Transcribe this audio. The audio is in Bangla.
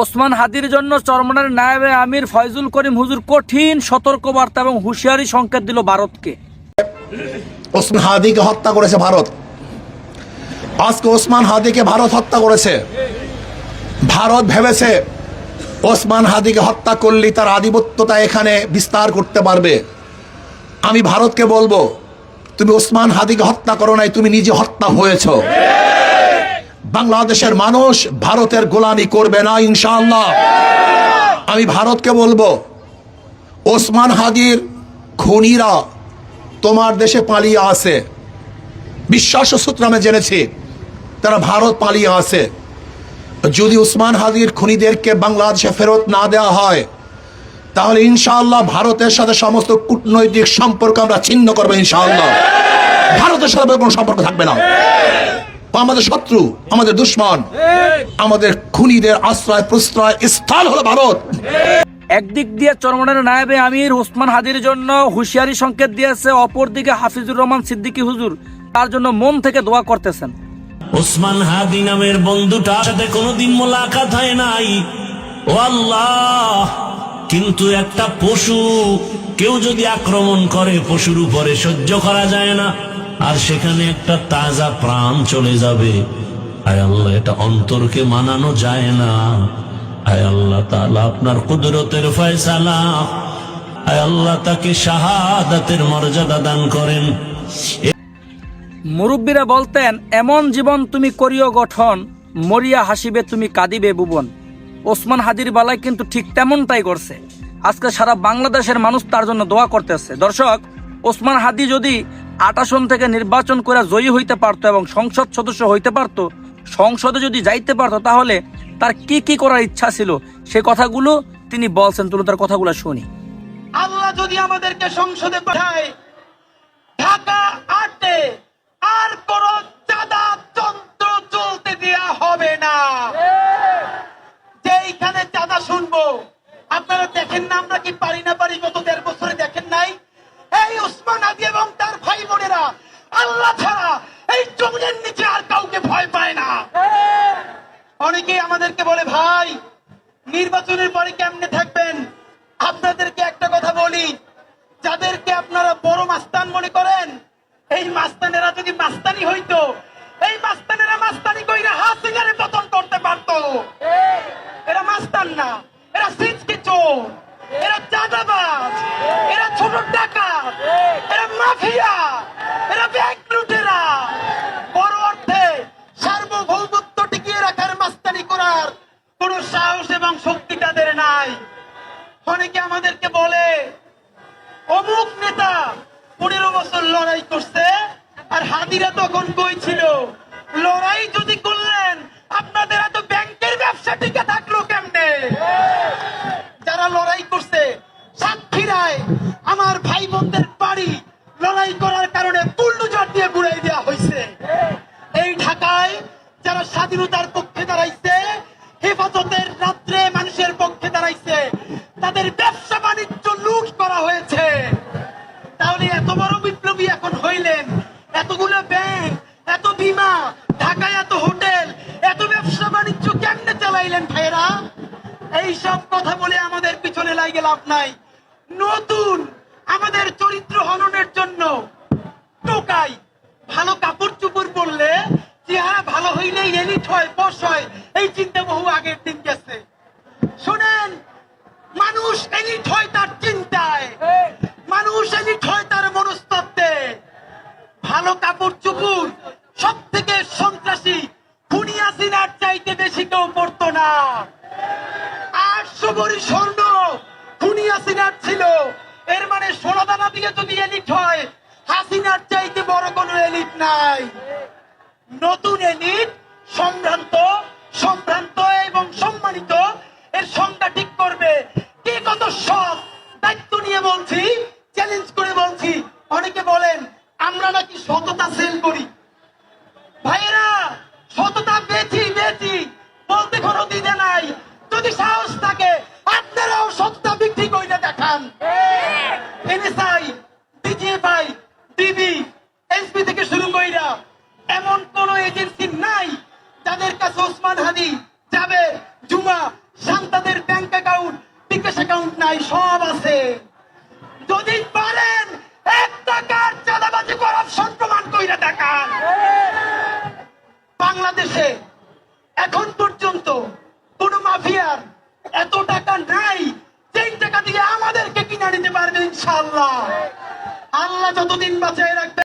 ওসমান হাদির জন্য চরমনার নায়েবে আমির ফয়জুল করিম হুজুর কঠিন সতর্কবার্তা এবং হুঁশিয়ারি সংকেত দিল ভারতকে। ওসমান হাদিকে হত্যা করেছে ভারত। আজকে ওসমান হাদিকে ভারত হত্যা করেছে। ভারত ভেবেছে ওসমান হাদিকে হত্যা করলে তার আধিপত্যতা এখানে বিস্তার করতে পারবে। আমি ভারতকে বলবো, তুমি ওসমান হাদিকে হত্যা করো নাই, তুমি নিজে হত্যা হয়েছ। বাংলাদেশের মানুষ ভারতের গোলামি করবে না ইনশাআল্লাহ। আমি ভারতকে বলবো, ওসমান হাদির খুনিরা তোমার দেশে পালিয়ে আছে। বিশ্বাস সূত্রে আমি জেনেছি তারা ভারত পালিয়ে আছে। যদি ওসমান হাদির খুনিদেরকে বাংলাদেশে ফেরত না দেওয়া হয় তাহলে ইনশাআল্লাহ ভারতের সাথে সমস্ত কূটনৈতিক সম্পর্ক আমরা ছিন্ন করবো ইনশাআল্লাহ। ভারতের সাথে কোনো সম্পর্ক থাকবে না। আমাদের শত্রু, আমাদের দুশ্মন, আমাদের খুনিদের আশ্রয় প্রশ্রয় স্থল হলো ভারত। একদিক দিয়ে চরমনার নায়েবে আমির ওসমান হাদির জন্য হুঁশিয়ারি সংকেত দিয়েছে, অপরদিকে হাফিজুর রহমান সিদ্দিকী হুজুর তার জন্য মন থেকে দোয়া করতেছেন। ওসমান হাদি নামের বন্ধুটার সাথে কোনোদিন মোলাকাত হয় নাই, ও আল্লাহ, কিন্তু একটা পশু কেউ যদি আক্রমণ করে পশুর উপরে সহ্য করা যায় না, আর সেখানে একটা তাজা প্রাণ চলে যাবে। আয় আল্লাহ, এটা অন্তরকে মানানো যায় না। আয় আল্লাহ তাআলা, আপনার কুদরতের ফয়সালা। আয় আল্লাহ, তাকে শাহাদাতের মর্যাদা দান করেন। মুরব্বীরা বলতেন, এমন জীবন তুমি করিও গঠন, মরিয়া হাসিবে তুমি কাঁদিবে ভুবন। ওসমান হাদির বেলায় কিন্তু ঠিক তেমনটাই করছে। আজকে সারা বাংলাদেশের মানুষ তার জন্য দোয়া করতেছে। দর্শক, ওসমান হাদি যদি ৮ আসন থেকে নির্বাচন করে জয়ী হইতে পারতো এবং সংসদ সদস্য হইতে পারতো, সংসদে যদি যাইতে পারতো, তাহলে তার কি কি করার ইচ্ছা ছিল সে কথাগুলো তিনি বলছেন। তুলো তার কথাগুলো শুনি। আল্লাহ যদি আমাদেরকে সংসদে পাঠায়, ঢাকা ৮-এ আর কোন চাঁদা যন্ত্র চলতে দেয়া হবে না। যেইখানে চাঁদা শুনবো, আপনারা দেখেন না আমরা কি পারি না পারি, গত ১.৫ বছরে দেখেন নাই? এই ওসমান হাদি এবং তার ভাই বোনেরা আল্লাহ ছাড়া এই জমিনের নিচে আর কাউকে ভয় পায় না। অনেকেই আমাদেরকে বলে, ভাই নির্বাচনের পরে কেমনে থাকবেন? আপনাদেরকে একটা কথা বলি, যাদেরকে আপনারা বড় মাস্তান মনে করেন, এই মাস্তানেরা যদি মাস্তানি হইতো, এই মাস্তানেরা মাস্তানি কইরা হাসিনারে পতন করতে পারতো। এরা মাস্তান না, এরা সিজকে চোর, এরা চাঁদাবাজ, এরা ছোট ডাকাত, এরা মাফিয়া, এরা ব্যাংক লুটেরা। বড় অর্থে সার্বভৌমত্ব টিকিয়ে রাখার মাস্তানি করার কোন সাহস এবং শক্তি তাদের নাই। অনেকে আমাদেরকে বলে, অমুক নেতা ১৫ বছর লড়াই করছে, আর হাদিরা তখন কই ছিল? লড়াই যদি করলেন, আপনাদের এত ব্যাংকের ব্যবসা টিকে থাকলো কেমনে? যারা লড়াই করছে, সাতক্ষীরায় আমার ভাই বোনদের বাড়ি লড়াই করার কারণে বুলডোজার দিয়ে গুড়াই দেওয়া হয়েছে। এই ঢাকায় যারা স্বাধীনতার পক্ষে দাঁড়াইছে, হেফাজতের রাত্রে মানুষের পক্ষে দাঁড়াইছে, তাদের ব্যবসা বাণিজ্য লুট করা হয়েছে। তাহলে এত বড় বিপ্লবী এখন হইলেন, এতগুলো ব্যাংক, এত বীমা, ঢাকায় এত হোটেল, এত ব্যবসা বাণিজ্য কেমনে চালাইলেন ভাইয়েরা? এই সব কথা বলে আমাদের পিছনে লাগে লাভ নাই। নতুন আমাদের চরিত্র হননের জন্য টোকাই, ভালো কাপড় চোপড় পরলে চেহারা ভালো হইলেই এলিট হয়, বস হয়, এই চিন্তা বহু আগের দিন গেছে। শুনেন, মানুষ এলিট হয় তার চিন্তায়, মানুষ এলিট হয় তার মনস্তত্ত্বে। ভালো কাপড় চোপড় সব থেকে সন্ত্রাসী খুনি হাসিনার চাইতে বেশি কেউ পড়তো না। ৮০০ ভরি স্বর্ণ খুনি হাসিনার ছিল। এর মানে সোনাদানা দিয়ে যদি এলিট হয়, হাসিনার চাইতে বড় কোনো এলিট নাই। নতুন এলিট সম্ভ্রান্ত, সম্ভ্রান্ত এবং সম্মানিত, এর সংখ্যা ঠিক করবে। কে কত সৎ, দায়িত্ব নিয়ে বলছি, চ্যালেঞ্জ করে বলছি। অনেকে বলেন আমরা নাকি সততা সেল করি। ভাইয়েরা, সততা বেচি বেচি বলতে কোনো দ্বিধা নাই। যদি সাহস থাকে আপনারাও সততা বিক্রি করে দেখান। এনএসআই, ডিজিএফআই, ডিবি, এসপি থেকে শুরু কইরা এমন কোন এজেন্সি নাই যাদের কাছে ওসমান হাদি, জাবের, জুমা, নাই, সব আছে। যদি পারেন 1 টাকার চাঁদাবাজি করাপশন প্রমাণ কইরা দেখান। বাংলাদেশে এখন পর্যন্ত কোন মাফিয়ার এত টাকা নাই যেই টাকা দিয়ে আমাদেরকে কিনে নিতে পারবে ইনশাআল্লাহ। আল্লাহ যতদিন বাঁচায় রাখবে।